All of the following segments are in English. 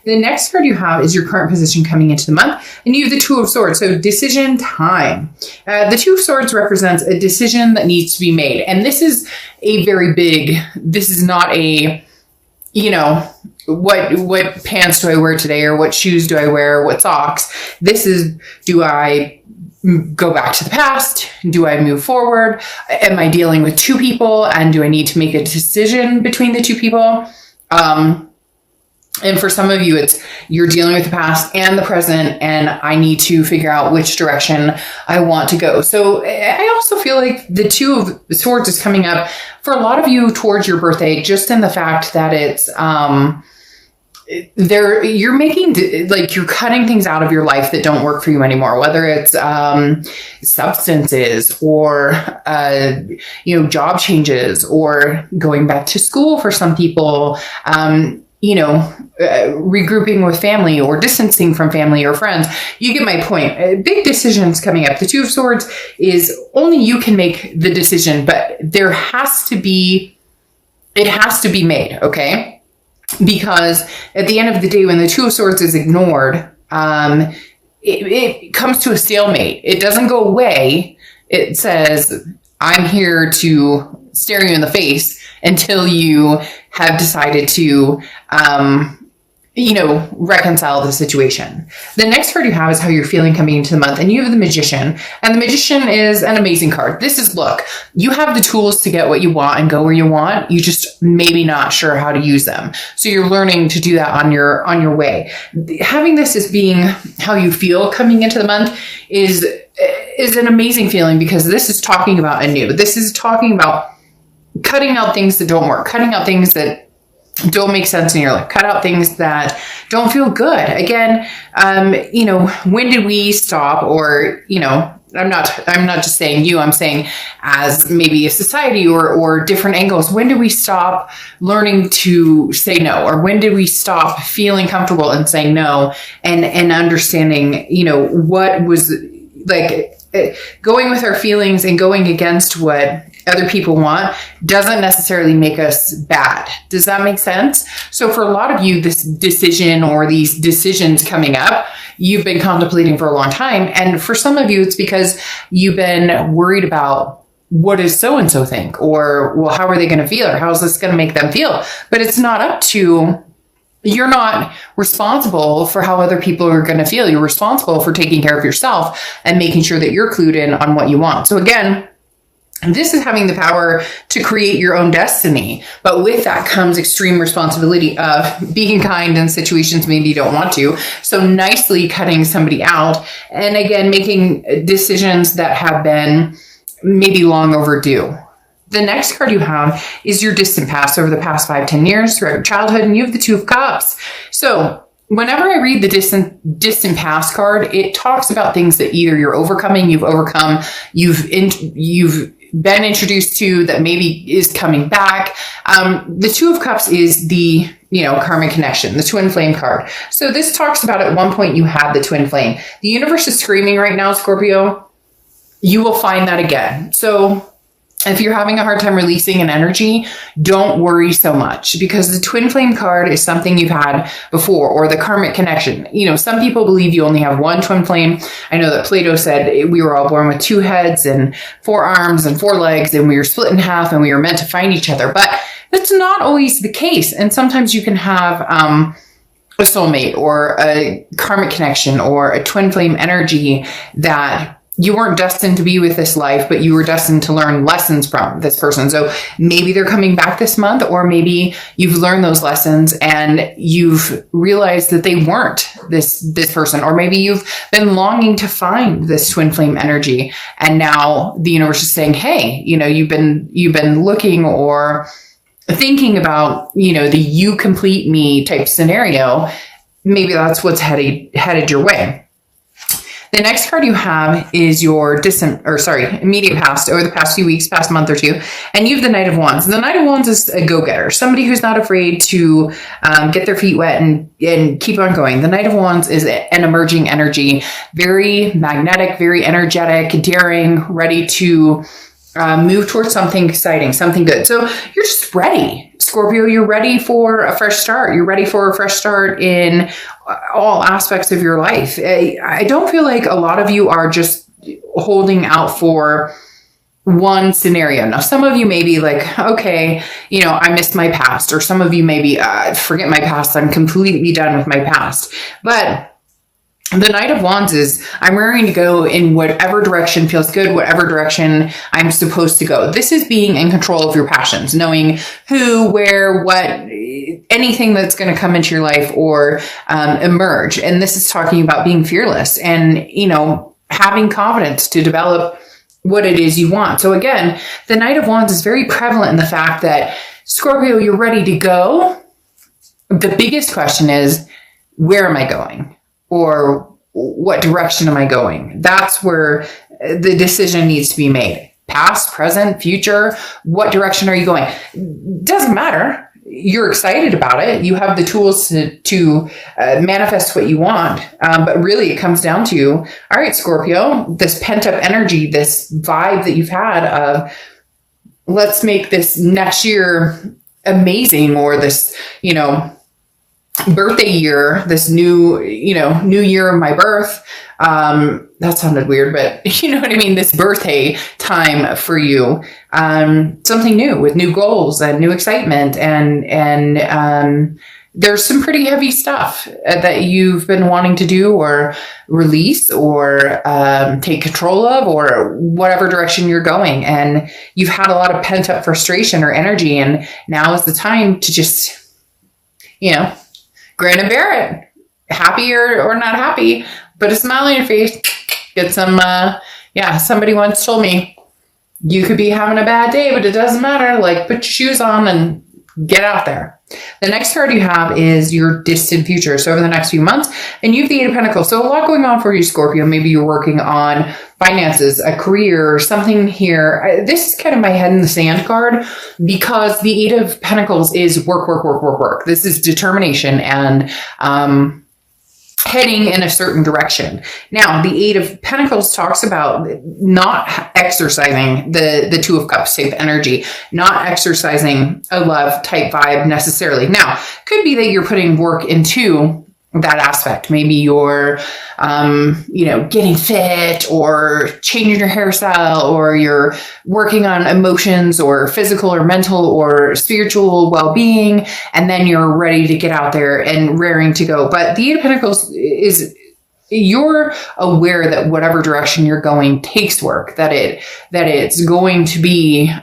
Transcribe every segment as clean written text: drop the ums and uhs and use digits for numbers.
The next card you have is your current position coming into the month, and you have the Two of Swords. So decision time. The Two of Swords represents a decision that needs to be made. And this is a very big, this is not a, what pants do I wear today, or what shoes do I wear, what socks. This is, do I go back to the past? Do I move forward? Am I dealing with two people? And do I need to make a decision between the two people? And for some of you, it's you're dealing with the past and the present, and I need to figure out which direction I want to go. So I also feel like the Two of Swords is coming up for a lot of you towards your birthday, just in the fact that it's, you're making, like, you're cutting things out of your life that don't work for you anymore, whether it's substances or job changes, or going back to school for some people, regrouping with family, or distancing from family or friends. You get my point. Big decisions coming up. The Two of Swords is only you can make the decision, but it has to be made, okay? Because at the end of the day, when the Two of Swords is ignored, it comes to a stalemate. It doesn't go away. It says, I'm here to stare you in the face until you have decided to, reconcile the situation. The next card you have is how you're feeling coming into the month, and you have the Magician. And the Magician is an amazing card. This is, look, you have the tools to get what you want and go where you want. You just maybe not sure how to use them. So you're learning to do that on your way. Having this as being how you feel coming into the month is an amazing feeling, because this is talking about anew. This is talking about cutting out things that don't work, cutting out things that don't make sense in your life, cut out things that don't feel good. Again, when did we stop? Or, I'm not just saying you, I'm saying as maybe a society or different angles. When did we stop learning to say no? Or when did we stop feeling comfortable in saying no and understanding, what was like going with our feelings and going against what other people want doesn't necessarily make us bad. Does that make sense? So for a lot of you, this decision or these decisions coming up, you've been contemplating for a long time. And for some of you, it's because you've been worried about what does so-and-so think, or, well, how are they going to feel, or how is this going to make them feel? But it's not up to, you're not responsible for how other people are going to feel. You're responsible for taking care of yourself and making sure that you're clued in on what you want. So again, this is having the power to create your own destiny. But with that comes extreme responsibility of being kind in situations maybe you don't want to. So nicely cutting somebody out. And again, making decisions that have been maybe long overdue. The next card you have is your distant past, over the past 5-10 years throughout your childhood. And you have the Two of Cups. So whenever I read the distant past card, it talks about things that either you're overcoming, you've overcome, you've been introduced to, that maybe is coming back. The Two of Cups is the, karmic connection, the twin flame card. So this talks about at one point you had the twin flame. The universe is screaming right now, Scorpio, you will find that again. So if you're having a hard time releasing an energy, don't worry so much, because the twin flame card is something you've had before, or the karmic connection. Some people believe you only have one twin flame. I know that Plato said we were all born with 2 heads and 4 arms and 4 legs, and we were split in half and we were meant to find each other. But that's not always the case. And sometimes you can have a soulmate or a karmic connection or a twin flame energy that you weren't destined to be with this life, but you were destined to learn lessons from this person. So maybe they're coming back this month, or maybe you've learned those lessons and you've realized that they weren't this person, or maybe you've been longing to find this twin flame energy. And now the universe is saying, hey, you've been looking or thinking about, the you complete me type scenario. Maybe that's what's headed your way. The next card you have is your immediate past, over the past few weeks, past month or two. And you have the Knight of Wands. The Knight of Wands is a go-getter, somebody who's not afraid to get their feet wet and keep on going. The Knight of Wands is an emerging energy, very magnetic, very energetic, daring, ready to move towards something exciting, something good. So you're just ready. Scorpio, you're ready for a fresh start. You're ready for a fresh start in all aspects of your life. I don't feel like a lot of you are just holding out for one scenario. Now, some of you may be like, okay, I missed my past, or some of you may be, forget my past. I'm completely done with my past. But the Knight of Wands is, I'm raring to go in whatever direction feels good, whatever direction I'm supposed to go. This is being in control of your passions, knowing who, where, what, anything that's going to come into your life or emerge. And this is talking about being fearless and, having confidence to develop what it is you want. So again, the Knight of Wands is very prevalent in the fact that, Scorpio, you're ready to go. The biggest question is, where am I going? Or what direction am I going? That's where the decision needs to be made. Past, present, future, what direction are you going? Doesn't matter. You're excited about it. You have the tools to manifest what you want. But really it comes down to, all right, Scorpio, this pent up energy, this vibe that you've had of, let's make this next year amazing, or this, birthday year, this new year of my birth. That sounded weird, but you know what I mean? This birthday time for you, something new with new goals and new excitement. And there's some pretty heavy stuff that you've been wanting to do or release or take control of, or whatever direction you're going. And you've had a lot of pent up frustration or energy. And now is the time to just, grin and bear it. Happy or not happy, put a smile on your face. Get some, somebody once told me, you could be having a bad day, but it doesn't matter. Like, put your shoes on and get out there. The next card you have is your distant future. So over the next few months, and you have the Eight of Pentacles. So a lot going on for you, Scorpio. Maybe you're working on finances, a career, or something here. This is kind of my head in the sand card, because the Eight of Pentacles is work, work, work, work, work. This is determination and heading in a certain direction. Now, the Eight of Pentacles talks about not exercising the Two of Cups type energy, not exercising a love type vibe necessarily. Now, could be that you're putting work into that aspect. Maybe you're, getting fit or changing your hairstyle, or you're working on emotions or physical or mental or spiritual well-being. And then you're ready to get out there and raring to go. But the Eight of Pentacles is, you're aware that whatever direction you're going takes work, that it's going to be,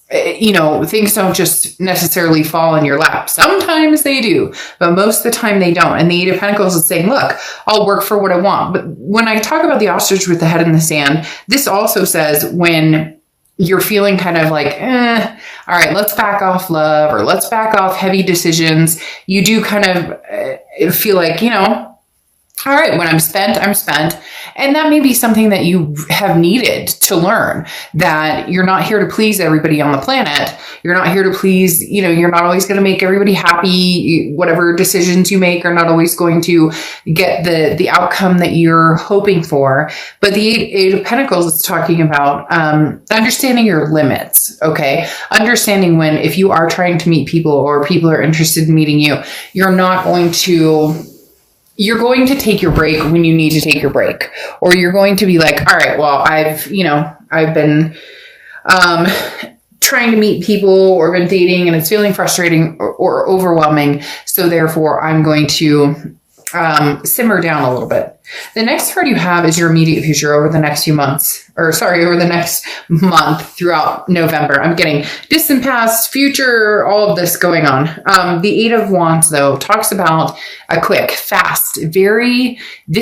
things don't just necessarily fall in your lap. Sometimes they do, but most of the time they don't. And the Eight of Pentacles is saying, look, I'll work for what I want. But when I talk about the ostrich with the head in the sand, this also says when you're feeling kind of like, all right, let's back off love, or let's back off heavy decisions. You do kind of feel like, all right, when I'm spent, I'm spent. And that may be something that you have needed to learn, that you're not here to please everybody on the planet. You're not here to please, you're not always going to make everybody happy. Whatever decisions you make are not always going to get the outcome that you're hoping for. But the Eight of Pentacles is talking about understanding your limits, okay? Understanding when, if you are trying to meet people or people are interested in meeting you, you're going to take your break when you need to take your break, or you're going to be like, all right, well, I've been, trying to meet people or been dating, and it's feeling frustrating or overwhelming. So therefore I'm going to, simmer down a little bit. The next card you have is your immediate future over the next few months, over the next month throughout November. I'm getting distant past, future, all of this going on. The Eight of Wands, though, talks about a quick, fast, this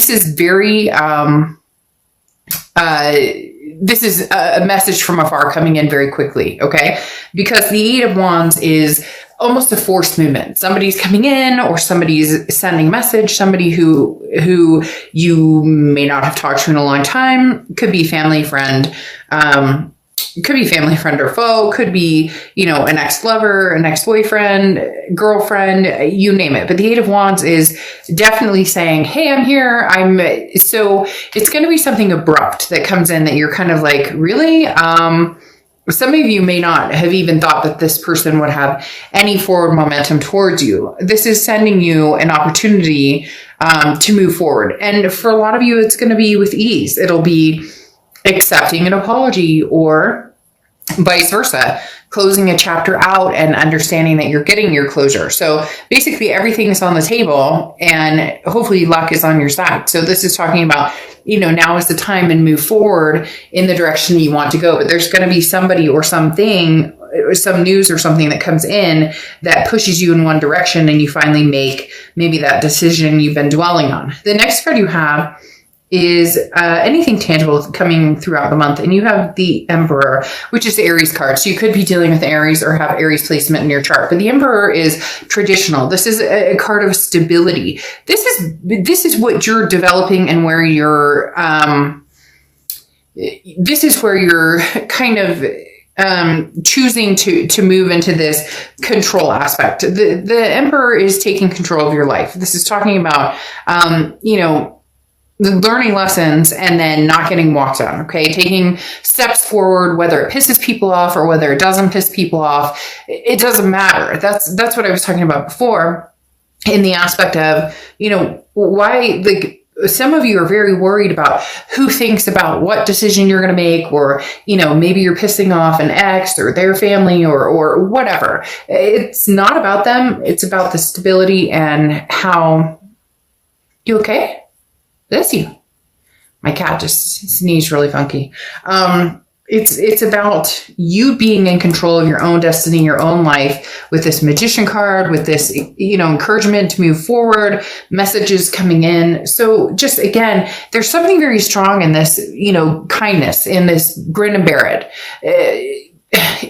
is a message from afar coming in very quickly, okay? Because the Eight of Wands is almost a forced movement. Somebody's coming in, or somebody's sending a message, somebody who you may not have talked to in a long time. Could be family, friend, or foe, could be, an ex-lover, an ex-boyfriend, girlfriend, you name it. But the Eight of Wands is definitely saying, hey, I'm here. So it's going to be something abrupt that comes in that you're kind of like, really? some of you may not have even thought that this person would have any forward momentum towards you. This is sending you an opportunity to move forward. And for a lot of you, it's going to be with ease. It'll be accepting an apology or vice versa, closing a chapter out and understanding that you're getting your closure. So basically everything is on the table and hopefully luck is on your side. So this is talking about, now is the time and move forward in the direction you want to go. But there's going to be somebody or something, some news or something that comes in that pushes you in one direction and you finally make maybe that decision you've been dwelling on. The next card you have is anything tangible coming throughout the month. And you have the Emperor, which is the Aries card. So you could be dealing with Aries or have Aries placement in your chart. But the Emperor is traditional. This is a card of stability. This is what you're developing and where you're, this is where you're kind of choosing to move into this control aspect. The Emperor is taking control of your life. This is talking about, the learning lessons and then not getting walked on, okay? Taking steps forward, whether it pisses people off or whether it doesn't piss people off, it doesn't matter. That's what I was talking about before in the aspect of, why, some of you are very worried about who thinks about what decision you're going to make, or, maybe you're pissing off an ex or their family or whatever. It's not about them. It's about the stability and how you okay? Bless you. My cat just sneezed really funky. It's about you being in control of your own destiny, your own life with this Magician card, with this, encouragement to move forward, messages coming in. So just again, there's something very strong in this, kindness, in this grin and bear it.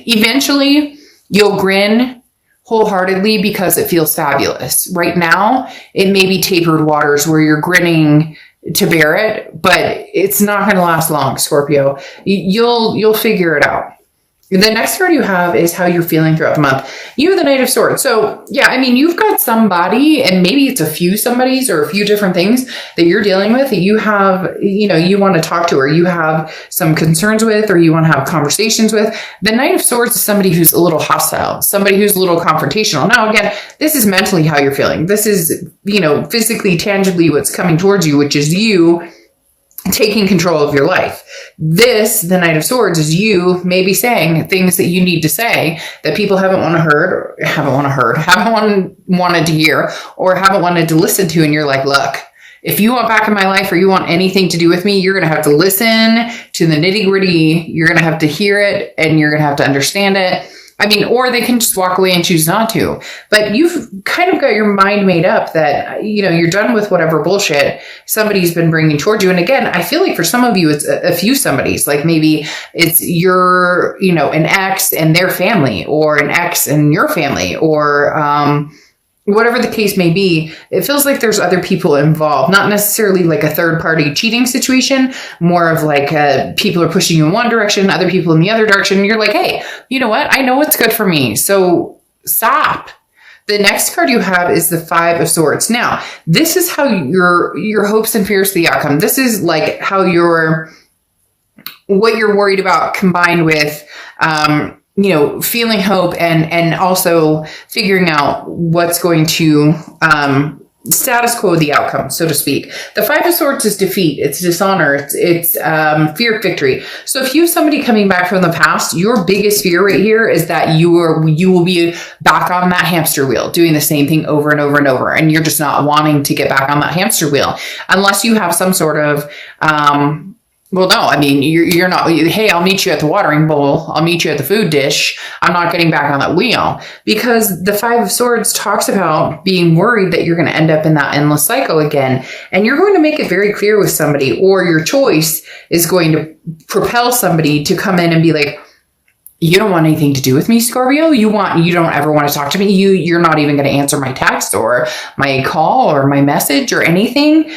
Eventually you'll grin wholeheartedly because it feels fabulous. Right now, it may be tapered waters where you're grinning to bear it, but it's not going to last long, Scorpio. You'll figure it out. The next card you have is how you're feeling throughout the month. You have the Knight of Swords. So yeah, you've got somebody, and maybe it's a few somebodies or a few different things that you're dealing with that you have, you want to talk to, or you have some concerns with, or you want to have conversations with. The Knight of Swords is somebody who's a little hostile, somebody who's a little confrontational. Now, again, this is mentally how you're feeling. This is, physically, tangibly what's coming towards you, which is you taking control of your life. This, the Knight of Swords, is you maybe saying things that you need to say that people haven't wanted to hear, or haven't wanted to listen to. And you're like, look, if you want back in my life or you want anything to do with me, you're going to have to listen to the nitty gritty. You're going to have to hear it and you're going to have to understand it. Or they can just walk away and choose not to. But you've kind of got your mind made up that, you're done with whatever bullshit somebody's been bringing towards you. And again, I feel like for some of you, it's a few somebodies. Like maybe it's your, an ex and their family, or an ex and your family, or whatever the case may be. It feels like there's other people involved, not necessarily like a third party cheating situation, more of like people are pushing you in one direction, other people in the other direction. And you're like, hey, you know what? I know what's good for me. So stop. The next card you have is the Five of Swords. Now, this is how your hopes and fears for the outcome. This is like how what you're worried about combined with, feeling hope and also figuring out what's going to status quo the outcome, so to speak. The Five of Swords is defeat. It's dishonor. It's fear of victory. So if you have somebody coming back from the past, your biggest fear right here is that you will be back on that hamster wheel, doing the same thing over and over and over. And you're just not wanting to get back on that hamster wheel unless you have some sort of, well, no, you're not, hey, I'll meet you at the watering bowl. I'll meet you at the food dish. I'm not getting back on that wheel, because the Five of Swords talks about being worried that you're going to end up in that endless cycle again. And you're going to make it very clear with somebody, or your choice is going to propel somebody to come in and be like, you don't want anything to do with me, Scorpio. You don't ever want to talk to me. You're not even going to answer my text or my call or my message or anything.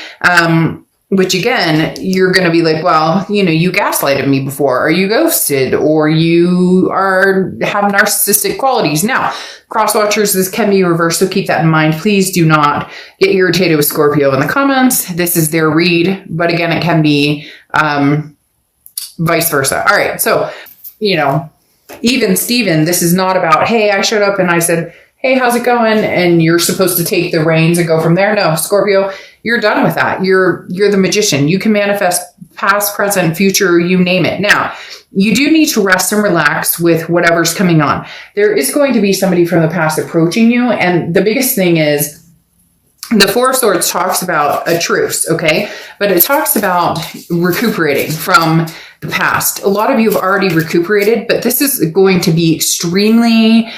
Which again, you're going to be like, well, you gaslighted me before, or you ghosted, or you have narcissistic qualities. Now, cross-watchers, this can be reversed, so keep that in mind. Please do not get irritated with Scorpio in the comments. This is their read, but again, it can be vice versa. All right, so, even Steven, this is not about, hey, I showed up and I said, hey, how's it going? And you're supposed to take the reins and go from there. No, Scorpio, you're done with that. You're the magician. You can manifest past, present, future, you name it. Now, you do need to rest and relax with whatever's coming on. There is going to be somebody from the past approaching you. And the biggest thing is, the Four of Swords talks about a truce, okay? But it talks about recuperating from the past. A lot of you have already recuperated, but this is going to be extremely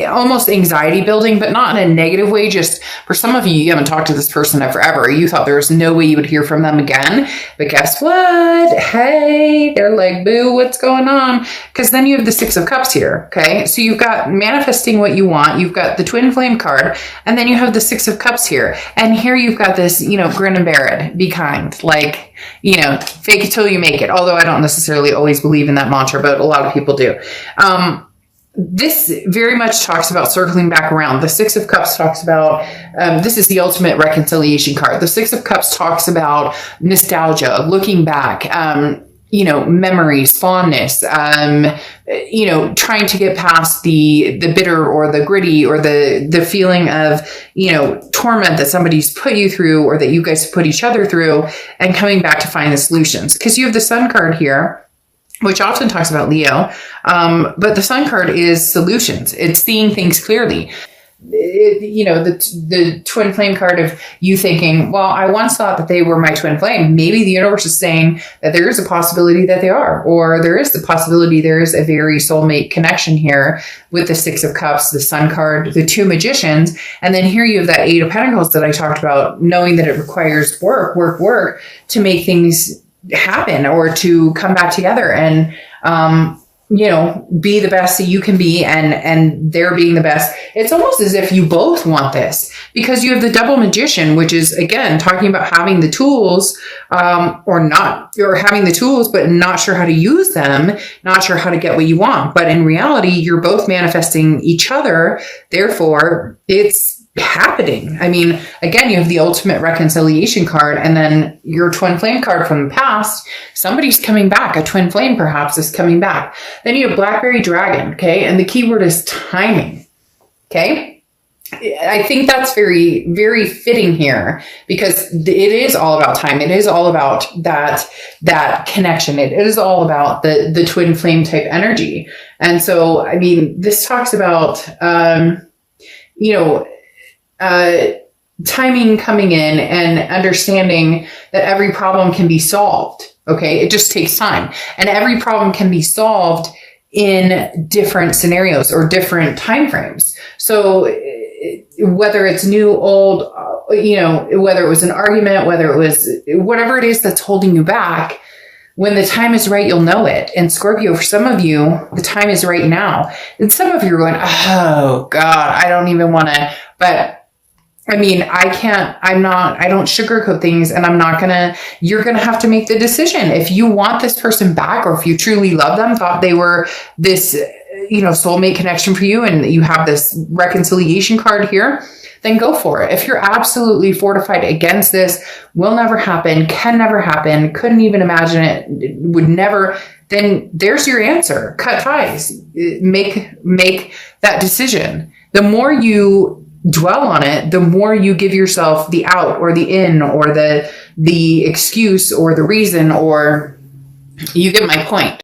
almost anxiety building, but not in a negative way. Just for some of you, you haven't talked to this person in forever. You thought there was no way you would hear from them again. But guess what? Hey, they're like, boo, what's going on? Because then you have the Six of Cups here. Okay. So you've got manifesting what you want. You've got the Twin Flame card, and then you have the Six of Cups here. And here you've got this, grin and bear it. Be kind. Like, fake it till you make it. Although I don't necessarily always believe in that mantra, but a lot of people do. This very much talks about circling back around. The Six of Cups talks about, this is the ultimate reconciliation card. The Six of Cups talks about nostalgia, looking back, memories, fondness, trying to get past the bitter or the gritty or the feeling of, torment that somebody's put you through or that you guys put each other through, and coming back to find the solutions. Because you have the Sun card here, which often talks about Leo. But the Sun card is solutions. It's seeing things clearly. The Twin Flame card of you thinking, well, I once thought that they were my twin flame. Maybe the universe is saying that there is a possibility that they are, or there is the possibility there is a very soulmate connection here with the Six of Cups, the Sun card, the two magicians. And then here you have that Eight of Pentacles that I talked about, knowing that it requires work to make things happen or to come back together and, be the best that you can be, and they're being the best. It's almost as if you both want this, because you have the Double Magician, which is again talking about having the tools, or having the tools, but not sure how to use them, not sure how to get what you want. But in reality, you're both manifesting each other. Therefore, it's happening. I mean, again, you have the ultimate reconciliation card, and then your Twin Flame card from the past. Somebody's coming back. A twin flame perhaps is coming back. Then you have Blackberry Dragon. Okay. And the key word is timing. Okay. I think that's very, very fitting here, because it is all about time. It is all about that connection. It is all about the twin flame type energy. And so, I mean, this talks about, timing coming in and understanding that every problem can be solved. Okay. It just takes time, and every problem can be solved in different scenarios or different time frames. So whether it's new, old, whether it was an argument, whether it was whatever it is that's holding you back, when the time is right, you'll know it. And Scorpio, for some of you, the time is right now. And some of you are going, oh God, I don't even want to, but I mean, I don't sugarcoat things, and you're going to have to make the decision. If you want this person back, or if you truly love them, thought they were this, soulmate connection for you, and you have this reconciliation card here, then go for it. If you're absolutely fortified against this, will never happen, can never happen, couldn't even imagine it, would never, then there's your answer. Cut ties. Make that decision. The more you dwell on it, the more you give yourself the out or the in or the excuse or the reason, or you get my point.